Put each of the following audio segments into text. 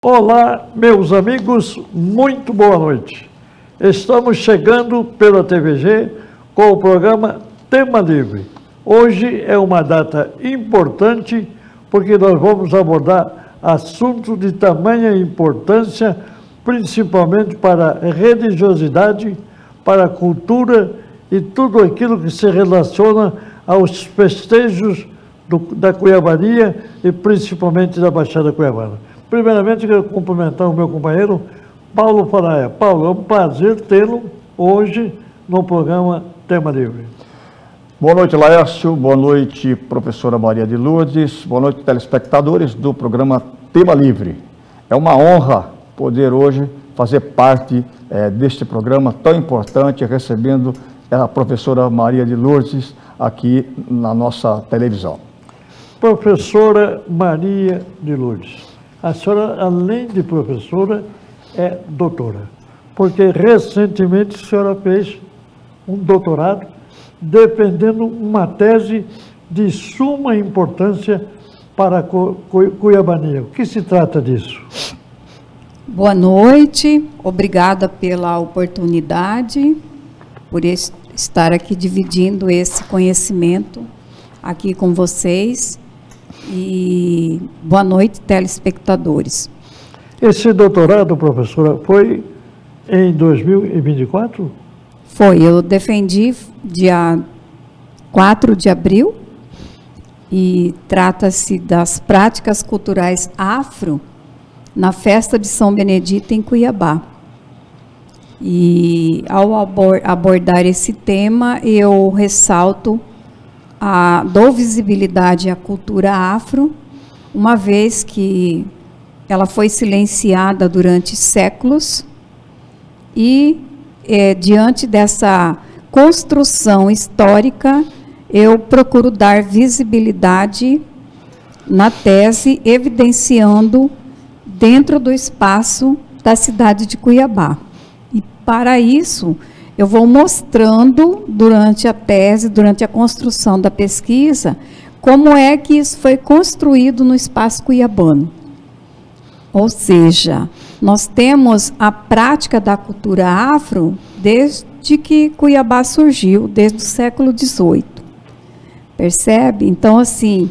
Olá, meus amigos, muito boa noite. Estamos chegando pela TVG com o programa Tema Livre. Hoje é uma data importante porque nós vamos abordar assuntos de tamanha importância, principalmente para a religiosidade, para a cultura e tudo aquilo que se relaciona aos festejos da Cuiabania e principalmente da Baixada Cuiabana. Primeiramente, quero cumprimentar o meu companheiro, Paulo Faraia. Paulo, é um prazer tê-lo hoje no programa Tema Livre. Boa noite, Laércio. Boa noite, professora Maria de Lourdes. Boa noite, telespectadores do programa Tema Livre. É uma honra poder hoje fazer parte deste programa tão importante, recebendo a professora Maria de Lourdes aqui na nossa televisão. Professora Maria de Lourdes. A senhora, além de professora, é doutora, porque recentemente a senhora fez um doutorado defendendo uma tese de suma importância para a Cuiabania. O que se trata disso? Boa noite, obrigada pela oportunidade, por estar aqui dividindo esse conhecimento aqui com vocês. E boa noite, telespectadores. Esse doutorado, professora, foi em 2024? Foi, eu defendi dia 4 de abril e trata-se das práticas culturais afro na festa de São Benedito em Cuiabá. E ao abordar esse tema, eu ressalto dou visibilidade à cultura afro, uma vez que ela foi silenciada durante séculos e, diante dessa construção histórica, eu procuro dar visibilidade na tese, evidenciando dentro do espaço da cidade de Cuiabá. E, para isso, eu vou mostrando durante a tese, durante a construção da pesquisa, como é que isso foi construído no espaço cuiabano. Ou seja, nós temos a prática da cultura afro desde que Cuiabá surgiu, desde o século XVIII. Percebe? Então, assim,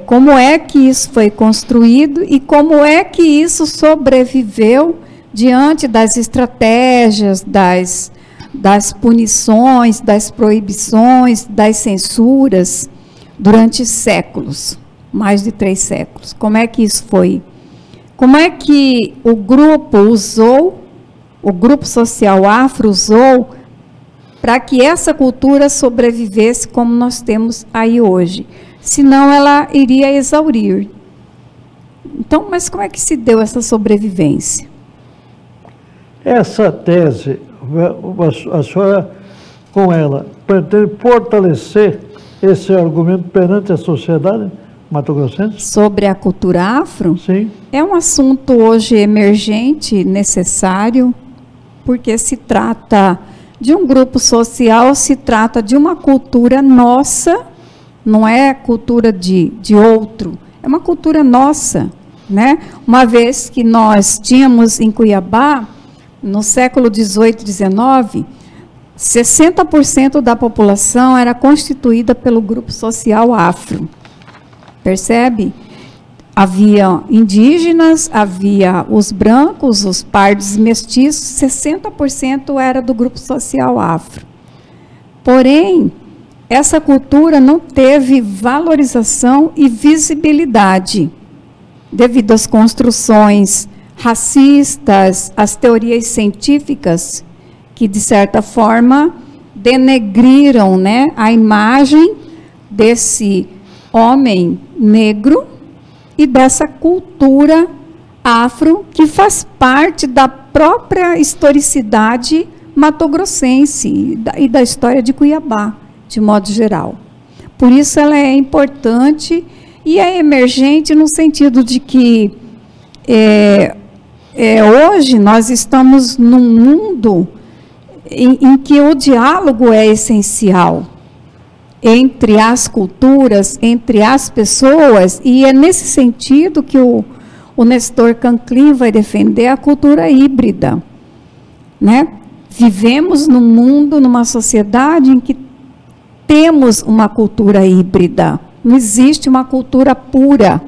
como é que isso foi construído e como é que isso sobreviveu diante das estratégias, das punições, das proibições, das censuras, durante séculos, mais de 3 séculos. Como é que isso foi? Como é que o grupo social afro usou para que essa cultura sobrevivesse como nós temos aí hoje? Senão ela iria exaurir. Então, mas como é que se deu essa sobrevivência? Essa tese, a senhora, com ela, pretende fortalecer esse argumento perante a sociedade mato-grossense? Sobre a cultura afro? Sim. É um assunto hoje emergente, necessário, porque se trata de um grupo social, se trata de uma cultura nossa, não é cultura de outro, é uma cultura nossa, né? Uma vez que nós tínhamos em Cuiabá, no século XVIII, XIX, 60% da população era constituída pelo grupo social afro. Percebe? Havia indígenas, havia os brancos, os pardos mestiços, 60% era do grupo social afro. Porém, essa cultura não teve valorização e visibilidade devido às construções racistas, as teorias científicas que, de certa forma, denegriram, né, a imagem desse homem negro e dessa cultura afro que faz parte da própria historicidade matogrossense e da história de Cuiabá, de modo geral. Por isso ela é importante e é emergente no sentido de que hoje nós estamos num mundo em que o diálogo é essencial entre as culturas, entre as pessoas, e é nesse sentido que o o Nestor Canclin vai defender a cultura híbrida, né? Vivemos num mundo, numa sociedade em que temos uma cultura híbrida. Não existe uma cultura pura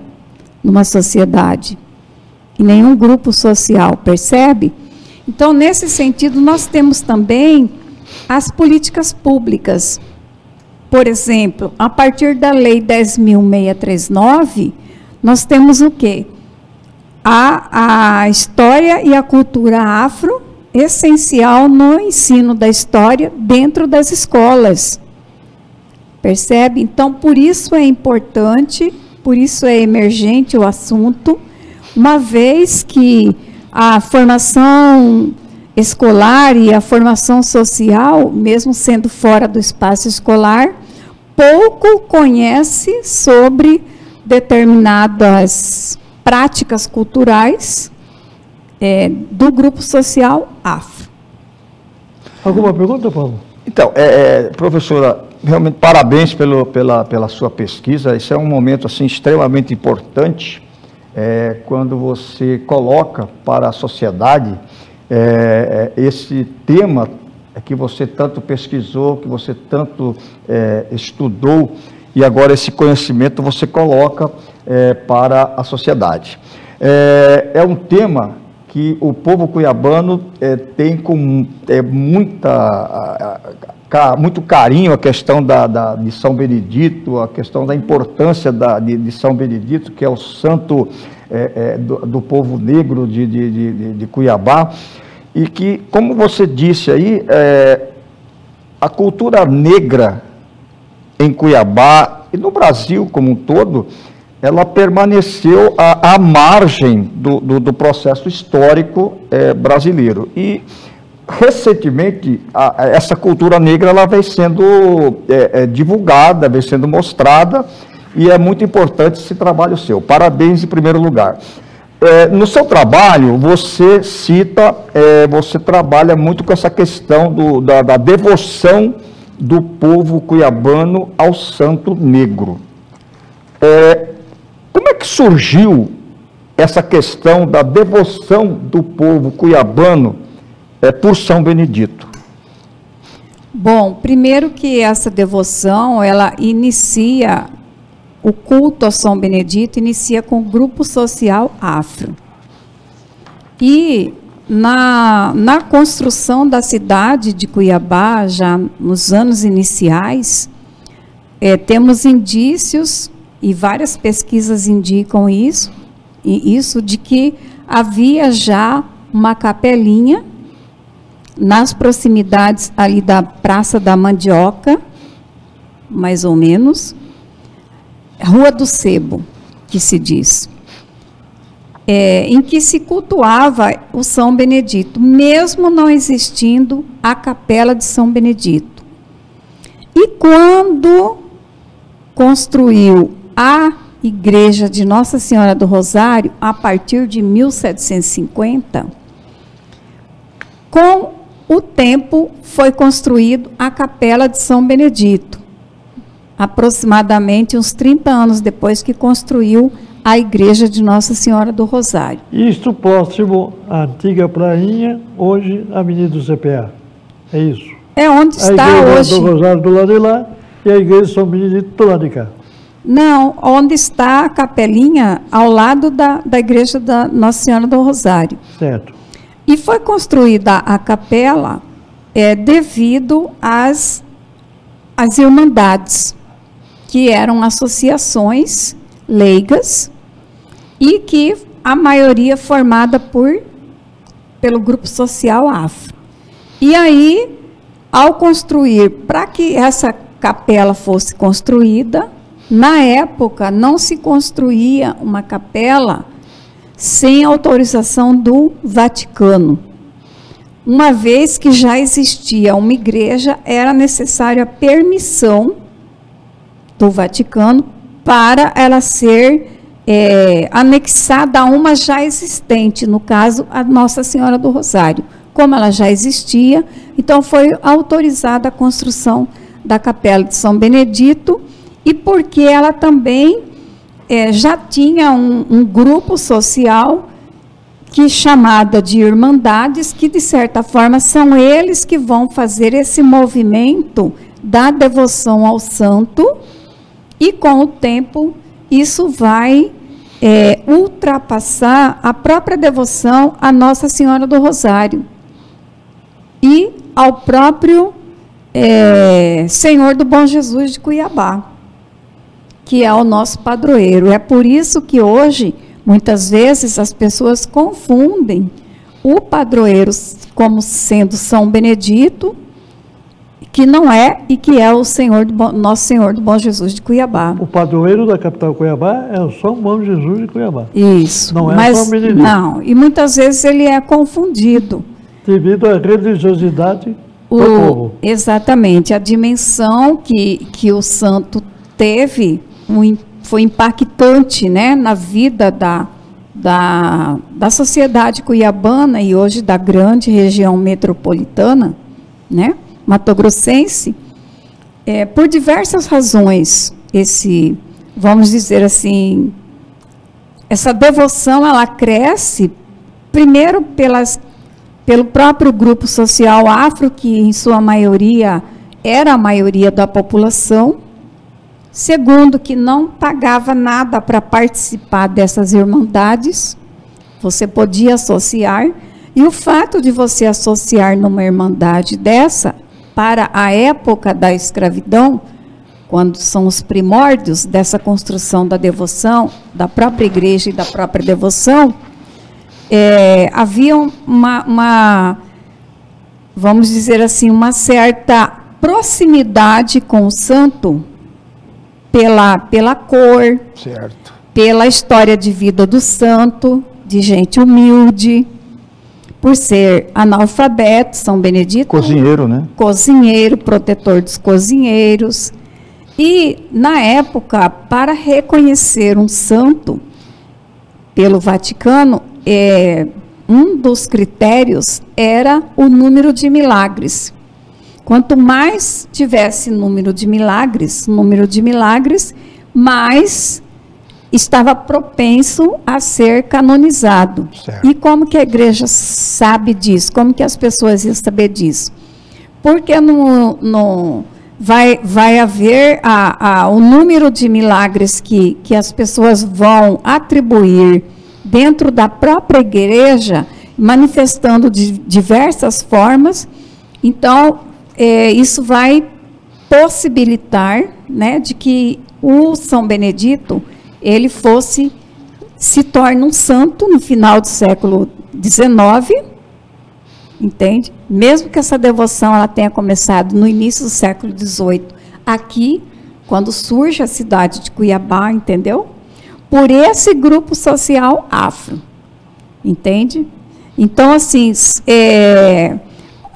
numa sociedade, em nenhum grupo social, percebe? Então, nesse sentido, nós temos também as políticas públicas. Por exemplo, a partir da Lei 10.639, nós temos o quê? A história e a cultura afro, essencial no ensino da história dentro das escolas. Percebe? Então, por isso é importante, por isso é emergente o assunto, uma vez que a formação escolar e a formação social, mesmo sendo fora do espaço escolar, pouco conhece sobre determinadas práticas culturais do grupo social afro. Alguma pergunta, Paulo? Então, professora, realmente parabéns pela sua pesquisa. Isso é um momento assim, extremamente importante, quando você coloca para a sociedade esse tema que você tanto pesquisou, que você tanto estudou, e agora esse conhecimento você coloca para a sociedade. É um tema que o povo cuiabano tem com muito carinho a questão de São Benedito, a questão da importância de São Benedito, que é o santo do povo negro de Cuiabá, e que, como você disse aí, a cultura negra em Cuiabá e no Brasil como um todo, ela permaneceu à margem do processo histórico brasileiro. E, recentemente, essa cultura negra ela vem sendo divulgada, vem sendo mostrada, e é muito importante esse trabalho seu. Parabéns em primeiro lugar. No seu trabalho, você você trabalha muito com essa questão da devoção do povo cuiabano ao Santo Negro. Como é que surgiu essa questão da devoção do povo cuiabano por São Benedito? Bom, primeiro que essa devoção, ela inicia, o culto a São Benedito inicia com o grupo social afro. E na construção da cidade de Cuiabá, já nos anos iniciais, temos indícios, e várias pesquisas indicam isso de que havia já uma capelinha nas proximidades ali da Praça da Mandioca, mais ou menos, Rua do Sebo, que se diz, em que se cultuava o São Benedito, mesmo não existindo a capela de São Benedito. E quando construiu a igreja de Nossa Senhora do Rosário, a partir de 1750, com o tempo foi construído a capela de São Benedito, aproximadamente uns 30 anos depois que construiu a igreja de Nossa Senhora do Rosário. Isto próximo à antiga prainha, hoje Avenida do CPA. É isso. É onde está hoje. A igreja do Rosário do lado de lá e a igreja de São Benedito do lado de cá. Não, onde está a capelinha, ao lado da igreja da Nossa Senhora do Rosário. Certo. E foi construída a capela devido às irmandades, que eram associações leigas e que a maioria formada pelo grupo social afro. E aí, ao construir, para que essa capela fosse construída, na época não se construía uma capela sem autorização do Vaticano. Uma vez que já existia uma igreja, era necessária a permissão do Vaticano para ela ser anexada a uma já existente, no caso, a Nossa Senhora do Rosário. Como ela já existia, então foi autorizada a construção da Capela de São Benedito, e porque ela também já tinha um grupo social que chamada de Irmandades, que de certa forma são eles que vão fazer esse movimento da devoção ao santo, e com o tempo isso vai ultrapassar a própria devoção à Nossa Senhora do Rosário e ao próprio Senhor do Bom Jesus de Cuiabá, que é o nosso padroeiro. É por isso que hoje, muitas vezes, as pessoas confundem o padroeiro como sendo São Benedito, que não é, e que é o Nosso Senhor do Bom Jesus de Cuiabá. O padroeiro da capital Cuiabá é o São Bom Jesus de Cuiabá. Isso. Não é São Benedito. Não, e muitas vezes ele é confundido. Devido à religiosidade do povo. Exatamente. A dimensão que o santo teve foi impactante, né, na vida da sociedade cuiabana e hoje da grande região metropolitana, né, matogrossense, por diversas razões. Vamos dizer assim, essa devoção, ela cresce primeiro pelo próprio grupo social afro, que em sua maioria era a maioria da população. Segundo, que não pagava nada para participar dessas irmandades, você podia associar, e o fato de você associar numa irmandade dessa, para a época da escravidão, quando são os primórdios dessa construção da devoção, da própria igreja e da própria devoção, havia vamos dizer assim, uma certa proximidade com o santo, pela cor, certo, pela história de vida do santo, de gente humilde, por ser analfabeto, São Benedito. Cozinheiro, né? Cozinheiro, protetor dos cozinheiros. E, na época, para reconhecer um santo pelo Vaticano, um dos critérios era o número de milagres. Quanto mais tivesse número de milagres, mais estava propenso a ser canonizado. Certo. E como que a igreja sabe disso? Como que as pessoas iam saber disso? Porque vai haver o número de milagres que as pessoas vão atribuir dentro da própria igreja, manifestando de diversas formas. Então, isso vai possibilitar, né, de que o São Benedito ele se torne um santo no final do século XIX, entende? Mesmo que essa devoção ela tenha começado no início do século XVIII, aqui, quando surge a cidade de Cuiabá, entendeu? Por esse grupo social afro, entende? Então, assim,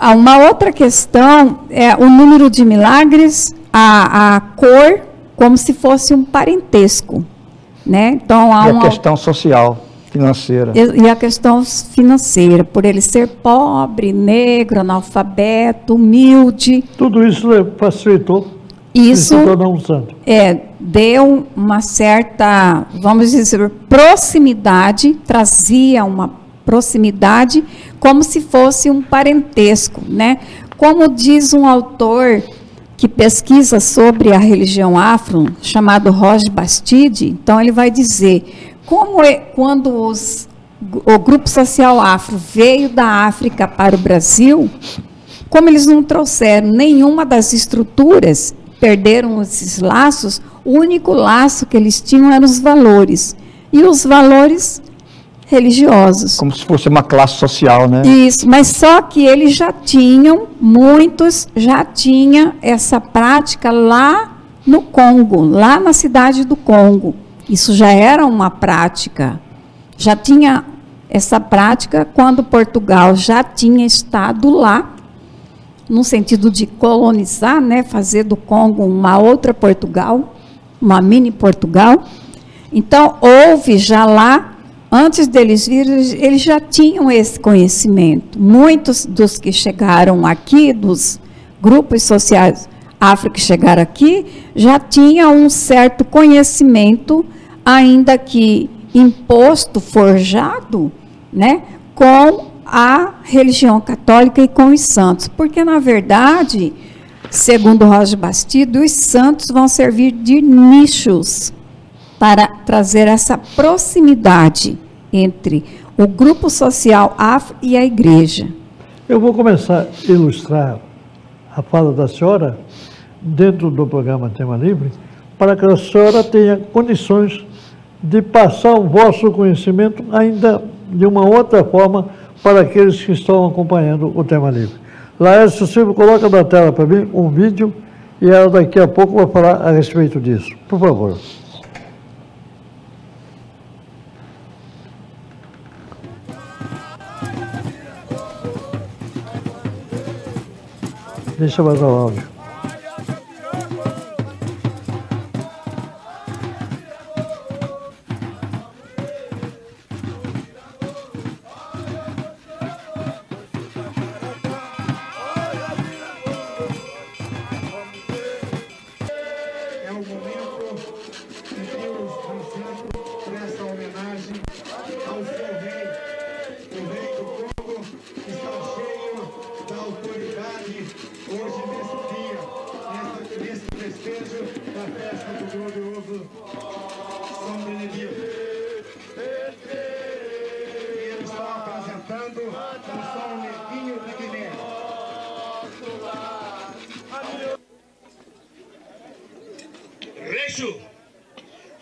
uma outra questão é o número de milagres, a cor, como se fosse um parentesco, né? Então, e a questão social, financeira. E a questão financeira, por ele ser pobre, negro, analfabeto, humilde. Tudo isso facilitou. Isso se tornar um santo. Deu uma certa, vamos dizer, proximidade, trazia uma proximidade, como se fosse um parentesco, né? Como diz um autor que pesquisa sobre a religião afro, chamado Roger Bastide, então ele vai dizer, quando o grupo social afro veio da África para o Brasil, como eles não trouxeram nenhuma das estruturas, perderam esses laços, o único laço que eles tinham eram os valores, e os valores religiosos. Como se fosse uma classe social, né? Isso, mas só que eles muitos já tinham essa prática lá no Congo, lá na cidade do Congo. Isso já era uma prática, já tinha essa prática quando Portugal já tinha estado lá, no sentido de colonizar, né, fazer do Congo uma outra Portugal, uma mini Portugal. Então, houve já lá, antes deles virem, eles já tinham esse conhecimento. Muitos dos que chegaram aqui, dos grupos sociais afro que chegaram aqui, já tinham um certo conhecimento ainda que imposto, forjado, né, com a religião católica e com os santos. Porque, na verdade, segundo Roger Bastido, os santos vão servir de nichos para trazer essa proximidade entre o grupo social afro e a igreja. Eu vou começar a ilustrar a fala da senhora dentro do programa Tema Livre, para que a senhora tenha condições de passar o vosso conhecimento ainda de uma outra forma para aqueles que estão acompanhando o Tema Livre. Laércio Silva, coloca na tela para mim um vídeo e ela daqui a pouco vai falar a respeito disso. Por favor. Deixa eu vazar o áudio.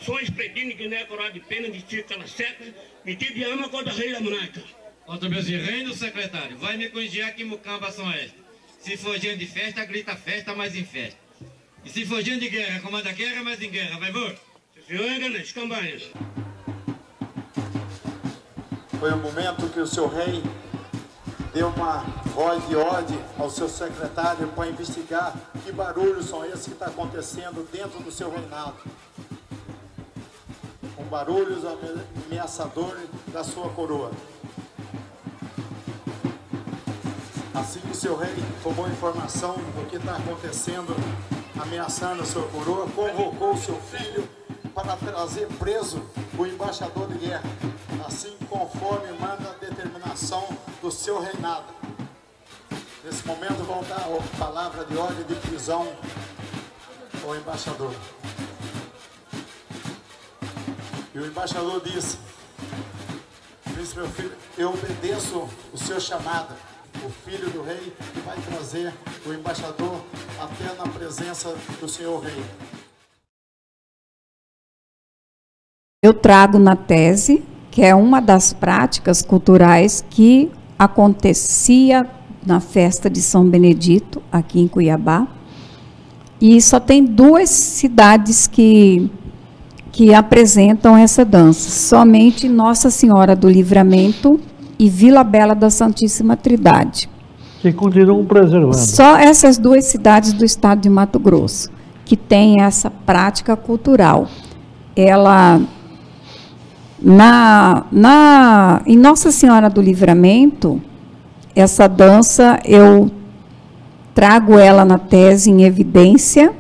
Sou espreitino que não é coroa de pena, de tiro aquela seta, metido de ama contra a rei da monarca. Contra meus reinos, secretário, vai me congear que mucamba são estas. Se for gente de festa, grita festa, mas em festa. E se for gente de guerra, comanda guerra, mas em guerra, vai ver? Se o senhor engana, escambanha. Foi o momento que o seu rei deu uma voz de ordem ao seu secretário para investigar que barulhos são esses que estão acontecendo dentro do seu reinado. Com barulhos ameaçadores da sua coroa. Assim que seu rei tomou informação do que está acontecendo, ameaçando a sua coroa, convocou o seu filho para trazer preso o embaixador de guerra, assim conforme manda a determinação do seu reinado. Nesse momento vão dar a palavra de ordem de prisão ao embaixador. E o embaixador disse: "Disse meu filho, eu obedeço o seu chamado." O filho do rei que vai trazer o embaixador até na presença do senhor rei. Eu trago na tese, que é uma das práticas culturais que acontecia na festa de São Benedito, aqui em Cuiabá. E só tem 2 cidades que apresentam essa dança. Somente Nossa Senhora do Livramento e Vila Bela da Santíssima Trindade. Que continuam preservando. Só essas 2 cidades do estado de Mato Grosso que têm essa prática cultural. Ela, em Nossa Senhora do Livramento, essa dança, eu trago ela na tese em evidência,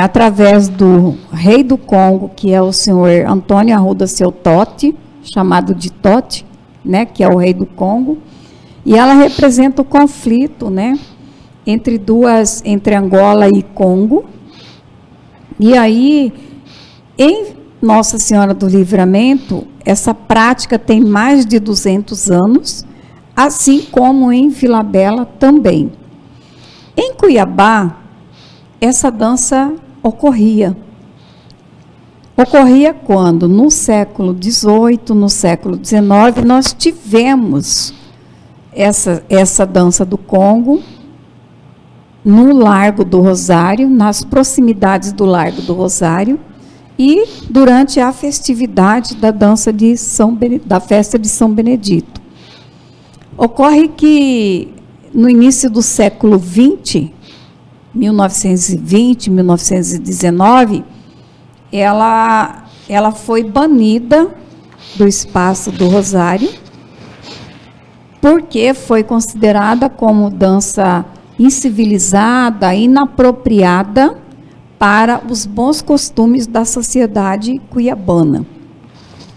através do rei do Congo, que é o senhor Antônio Arruda Seu Tote, chamado de Tote, né, que é o rei do Congo, e ela representa o conflito, né, entre Angola e Congo. E aí, em Nossa Senhora do Livramento, essa prática tem mais de 200 anos, assim como em Vila Bela também. Em Cuiabá, essa dança ocorria. Ocorria quando, no século XVIII, no século XIX, nós tivemos essa dança do Congo no Largo do Rosário, nas proximidades do Largo do Rosário, e durante a festividade da dança da festa de São Benedito. Ocorre que, no início do século XX, 1920, 1919, ela foi banida do espaço do Rosário, porque foi considerada como dança incivilizada, inapropriada para os bons costumes da sociedade cuiabana,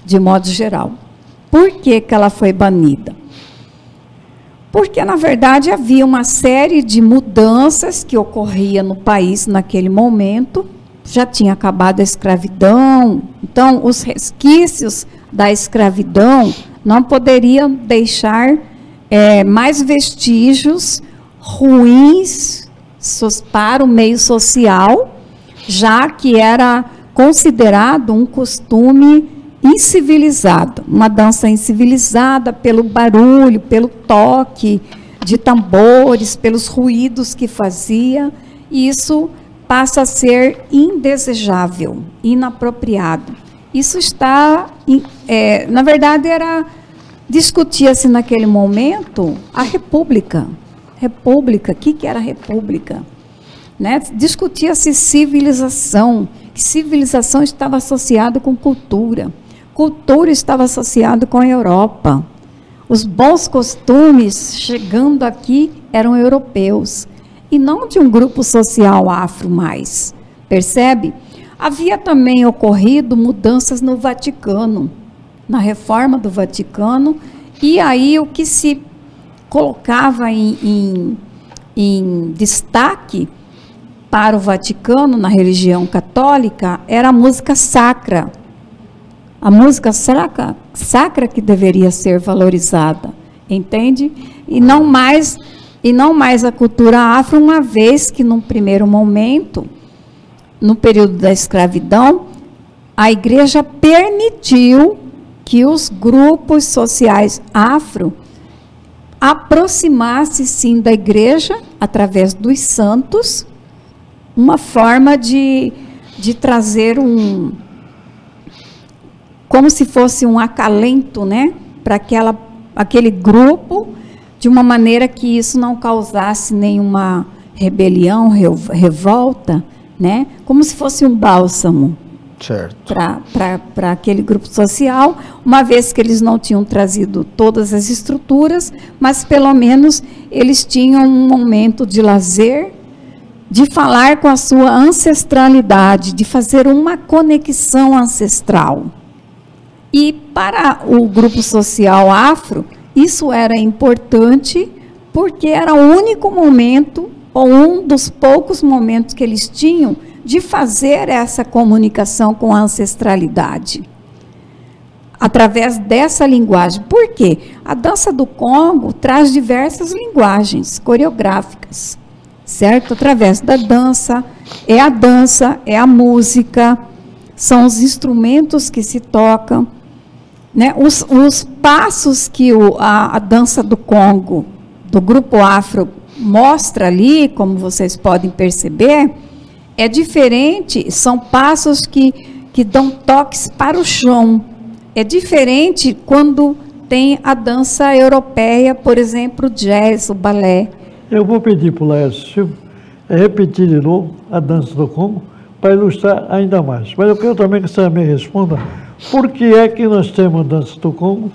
de modo geral. Por que que ela foi banida? Porque, na verdade, havia uma série de mudanças que ocorria no país naquele momento. Já tinha acabado a escravidão, então os resquícios da escravidão não poderiam deixar mais vestígios ruins para o meio social, já que era considerado um costume incivilizado, uma dança incivilizada pelo barulho, pelo toque de tambores, pelos ruídos que fazia, e isso passa a ser indesejável, inapropriado. Isso está, na verdade, discutia-se naquele momento a república. República, o que era a república? Né? Discutia-se civilização, que civilização estava associada com cultura. Cultura estava associada com a Europa. Os bons costumes, chegando aqui, eram europeus, e não de um grupo social afro mais. Percebe? Havia também ocorrido mudanças no Vaticano, na reforma do Vaticano, e aí o que se colocava em destaque para o Vaticano, na religião católica, era a música sacra. A música sacra que deveria ser valorizada, entende? E não mais a cultura afro, uma vez que, num primeiro momento, no período da escravidão, a igreja permitiu que os grupos sociais afro aproximassem, sim, da igreja, através dos santos, uma forma de trazer como se fosse um acalento, né, para aquele grupo, de uma maneira que isso não causasse nenhuma rebelião, revolta, né, como se fosse um bálsamo para aquele grupo social, uma vez que eles não tinham trazido todas as estruturas, mas pelo menos eles tinham um momento de lazer, de falar com a sua ancestralidade, de fazer uma conexão ancestral. E para o grupo social afro, isso era importante, porque era o único momento, ou um dos poucos momentos que eles tinham, de fazer essa comunicação com a ancestralidade, através dessa linguagem. Por quê? A dança do Congo traz diversas linguagens coreográficas, certo? Através da dança, é a música, são os instrumentos que se tocam, né? Os passos que a dança do Congo, do grupo afro, mostra ali, como vocês podem perceber, é diferente, são passos que dão toques para o chão. É diferente quando tem a dança europeia, por exemplo, o jazz, o balé. Eu vou pedir para o Laércio Silva repetir de novo a dança do Congo, para ilustrar ainda mais. Mas eu quero também que você me responda por que é que nós temos a dança do Congo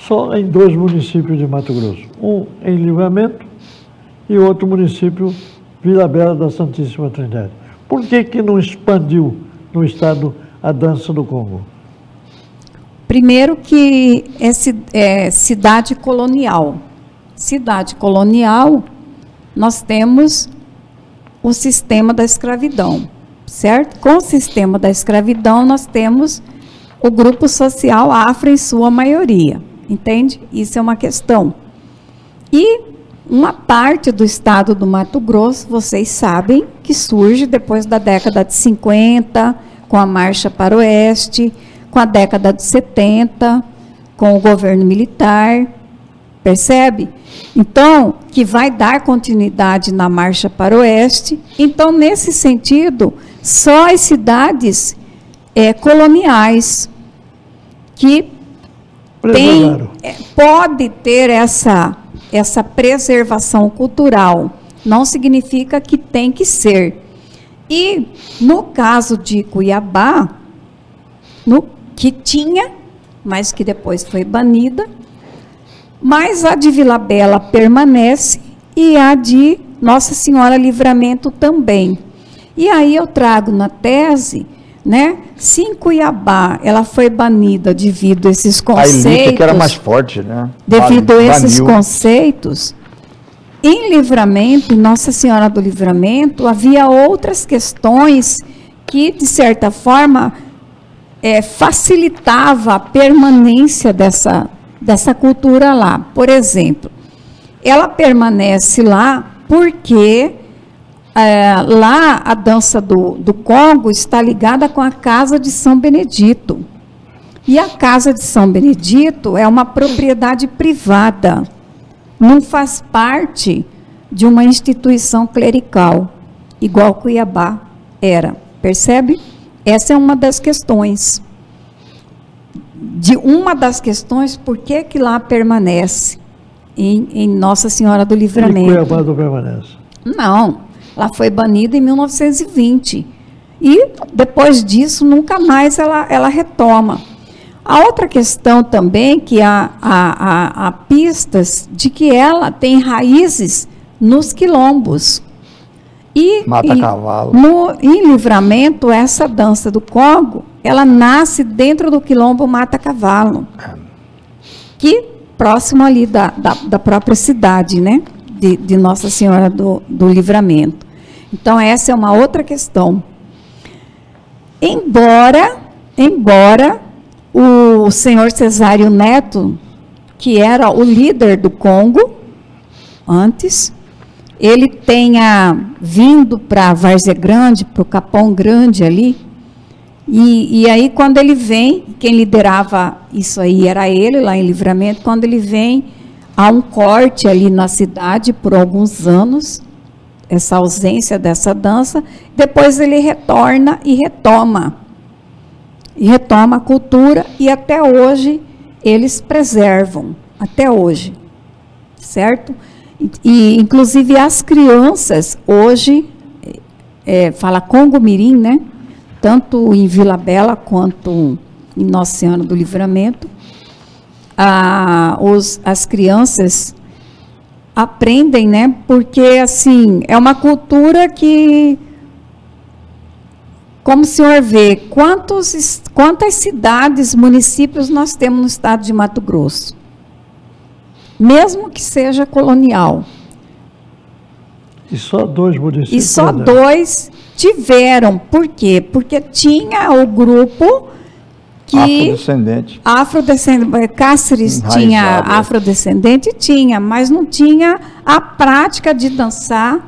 só em 2 municípios de Mato Grosso. Um em Livramento e outro município, Vila Bela da Santíssima Trindade. Por que não expandiu no estado a dança do Congo? Primeiro que é cidade colonial. Cidade colonial, nós temos o sistema da escravidão, certo? Com o sistema da escravidão, nós temos o grupo social afro em sua maioria, entende? Isso é uma questão. E uma parte do estado do Mato Grosso, vocês sabem, que surge depois da década de 50, com a Marcha para o Oeste, com a década de 70, com o governo militar, percebe? Então, que vai dar continuidade na Marcha para o Oeste. Então, nesse sentido, só as cidades coloniais que pode ter essa preservação cultural, não significa que tem que ser. E, no caso de Cuiabá, que tinha, mas que depois foi banida, mas a de Vila Bela permanece e a de Nossa Senhora Livramento também. E aí eu trago na tese, né, se em Cuiabá ela foi banida devido a esses conceitos... A elite que era mais forte, né? Devido a esses Baniu. conceitos, em Livramento, em Nossa Senhora do Livramento, havia outras questões que, de certa forma, facilitava a permanência dessa cultura lá. Por exemplo, ela permanece lá porque lá a dança do Congo está ligada com a Casa de São Benedito. E a Casa de São Benedito é uma propriedade privada, não faz parte de uma instituição clerical, igual Cuiabá era, percebe? Essa é uma das questões. Por que lá permanece em Nossa Senhora do Livramento? E Cuiabá não permanece? Não, ela foi banida em 1920. E depois disso, nunca mais ela retoma. A outra questão também, que há pistas de que ela tem raízes nos quilombos. Mata-cavalo. Em Livramento, essa dança do Congo, ela nasce dentro do quilombo Mata-Cavalo, que próximo ali da própria cidade, né, de Nossa Senhora do Livramento. Então, essa é uma outra questão. Embora o senhor Cesário Neto, que era o líder do Congo antes, ele tenha vindo para Várzea Grande, para o Capão Grande ali, e aí quando ele vem, quem liderava isso aí era ele, lá em Livramento, quando ele vem, há um corte ali na cidade por alguns anos, essa ausência dessa dança, depois ele retorna e retoma a cultura, e até hoje eles preservam, até hoje, certo? E inclusive as crianças hoje, fala Congo Mirim, né? Tanto em Vila Bela quanto em Nossa Senhora do Livramento, as crianças aprendem, né? Porque assim, é uma cultura que, como o senhor vê, quantas cidades, municípios nós temos no estado de Mato Grosso? Mesmo que seja colonial. E só 2 municípios? E só 2 tiveram. Por quê? Porque tinha o grupo que... Afrodescendente. Cáceres tinha afrodescendente? Tinha, mas não tinha a prática de dançar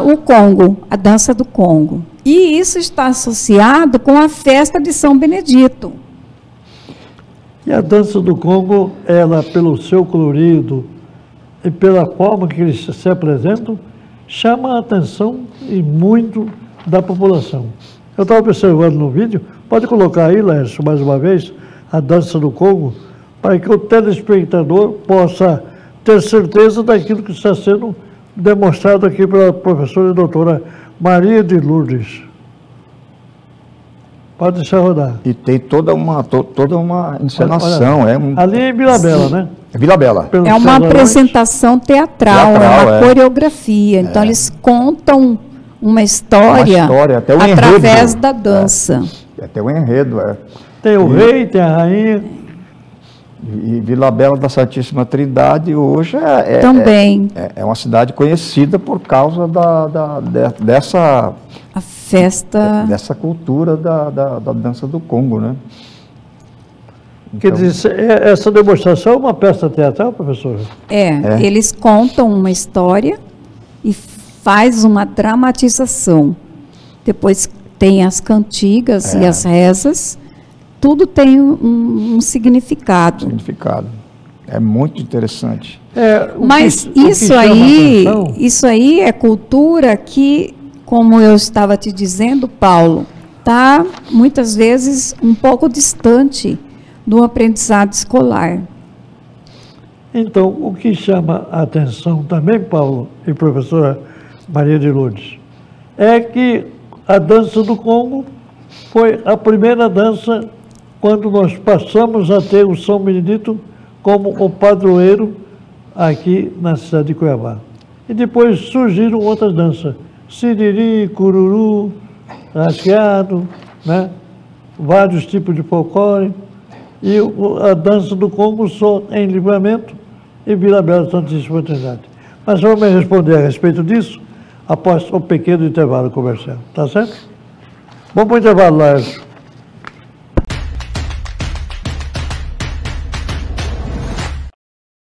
o Congo, a dança do Congo. E isso está associado com a festa de São Benedito. E a dança do Congo, ela, pelo seu colorido e pela forma que eles se apresentam, chama a atenção e muito da população. Eu estava observando no vídeo, pode colocar aí, Lércio, mais uma vez, a dança do Congo, para que o telespectador possa ter certeza daquilo que está sendo demonstrado aqui pela professora e doutora Maria de Lourdes. Pode deixar rodar. E tem toda uma encenação. Ali é em Vila Bela, né? É Vila Bela. É uma apresentação teatral, é uma coreografia. Então, eles contam uma história até o através enredo, da dança. Até o enredo. Tem o rei, tem a rainha. E Vila Bela da Santíssima Trindade hoje também é uma cidade conhecida por causa dessa cultura da dança do Congo, né? Então, quer dizer, essa demonstração é uma peça teatral, professor? Eles contam uma história e faz uma dramatização. Depois tem as cantigas e as rezas. Tudo tem um significado. É muito interessante. Mas isso aí é cultura que, como eu estava te dizendo, Paulo, está muitas vezes um pouco distante do aprendizado escolar. Então, o que chama a atenção também, Paulo e professora Maria de Lourdes, é que a dança do Congo foi a primeira dança quando nós passamos a ter o São Benedito como o padroeiro aqui na cidade de Cuiabá. E depois surgiram outras danças, siriri, cururu, rasqueado, né? Vários tipos de folclore, e a dança do Congo só em Livramento e Vila Bela Santíssima Trindade. Mas vamos responder a respeito disso após o pequeno intervalo comercial, tá certo? Vamos para o intervalo, Laércio.